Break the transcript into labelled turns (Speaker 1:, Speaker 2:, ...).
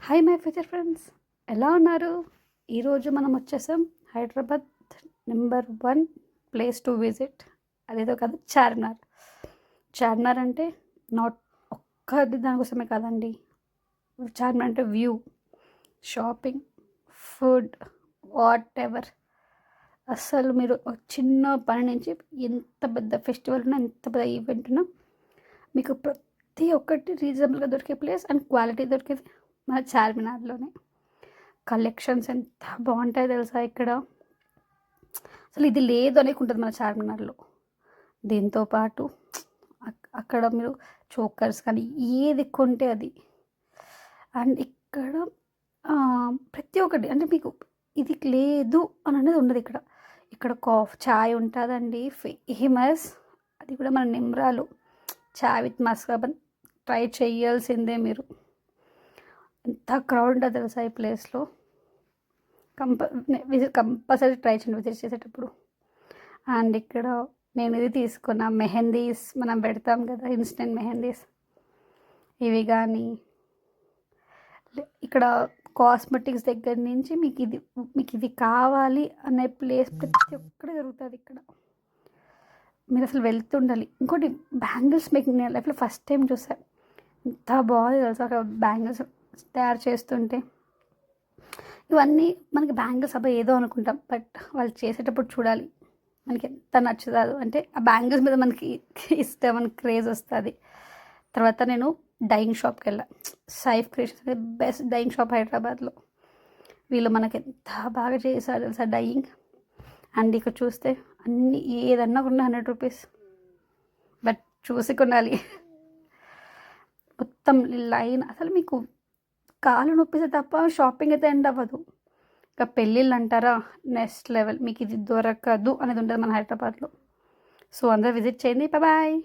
Speaker 1: Hi my future friends, ఎలా ఉన్నారు? ఈరోజు మనం వచ్చేసాం Hyderabad number 1 place to visit. అదేదో కాదు, చార్మినార్. చార్మినార్ అంటే నాట్ ఒక్కది దానికోసమే కాదండి. చార్మినార్ అంటే view, shopping, food, what ever. అసలు మీరు ఒక చిన్న పని నుంచి ఎంత పెద్ద ఫెస్టివల్ ఉన్నా, ఎంత పెద్ద ఈవెంట్ ఉన్నా మీకు ప్రతి ఒక్కటి రీజనబుల్గా దొరికే ప్లేస్ అండ్ క్వాలిటీ దొరికేది మన చార్మినార్లోనే. కలెక్షన్స్ ఎంత బాగుంటాయో తెలుసా ఇక్కడ. అసలు ఇది లేదు అనేక ఉంటుంది మన చార్మినార్లో. దీంతోపాటు అక్కడ మీరు చోకర్స్ కానీ ఏది కొంటే అది. అండ్ ఇక్కడ ప్రతి ఒక్కటి అంటే మీకు ఇది లేదు అని అనేది ఉండదు ఇక్కడ. ఇక్కడ చాయ్ ఉంటుందండి, ఫేమస్. అది కూడా మన నిమ్రాలు చాయ్ విత్ మస్కాబన్ ట్రై చేయాల్సిందే మీరు. ఎంత క్రౌడ్ ఉంటుందో తెలుసా ఈ ప్లేస్లో. కంపల్సరీ ట్రై చేయండి విజిట్ చేసేటప్పుడు. అండ్ ఇక్కడ నేను ఇది తీసుకున్న మెహందీస్, మనం పెడతాం కదా ఇన్స్టెంట్ మెహందీస్, ఇవి కానీ ఇక్కడ కాస్మెటిక్స్ దగ్గర నుంచి మీకు ఇది కావాలి అనే ప్లేస్ ప్రతి ఒక్కటి దొరుకుతుంది ఇక్కడ. మీరు అసలు వెళ్తుండాలి. ఇంకోటి బ్యాంగిల్స్ మేకింగ్ నేను లైఫ్లో ఫస్ట్ టైం చూసాను. ఎంత బాగుంది తెలుసా అక్కడ బ్యాంగిల్స్ తయారు చేస్తుంటే. ఇవన్నీ మనకి బ్యాంగిల్స్ అబ్బాయి ఏదో అనుకుంటాం, బట్ వాళ్ళు చేసేటప్పుడు చూడాలి మనకి ఎంత నచ్చుతుంది. అంటే ఆ బ్యాంగిల్స్ మీద మనకి ఇష్టం అని క్రేజ్ వస్తుంది. తర్వాత నేను డైయింగ్ షాప్కి వెళ్ళా. సైఫ్ క్రియేషన్స్ అనే బెస్ట్ డైయింగ్ షాప్ హైదరాబాద్లో. వీళ్ళు మనకి ఎంత బాగా చేశారు తెలుసా డైయింగ్. అండ్ ఇక్కడ చూస్తే అన్నీ ఏదన్నా కూడా 100 రూపీస్, బట్ చూసి కొనాలి. మొత్తం లైన్ అసలు మీకు కాలు నొప్పిస్తే తప్ప షాపింగ్ అయితే ఎండ్ అవ్వదు. ఇంకా పెళ్ళిళ్ళు అంటారా, నెక్స్ట్ లెవెల్. మీకు ఇది దొరకదు అనేది ఉంటుంది మన హైదరాబాద్లో. సో అందరూ విజిట్ చేయండి. బాయ్.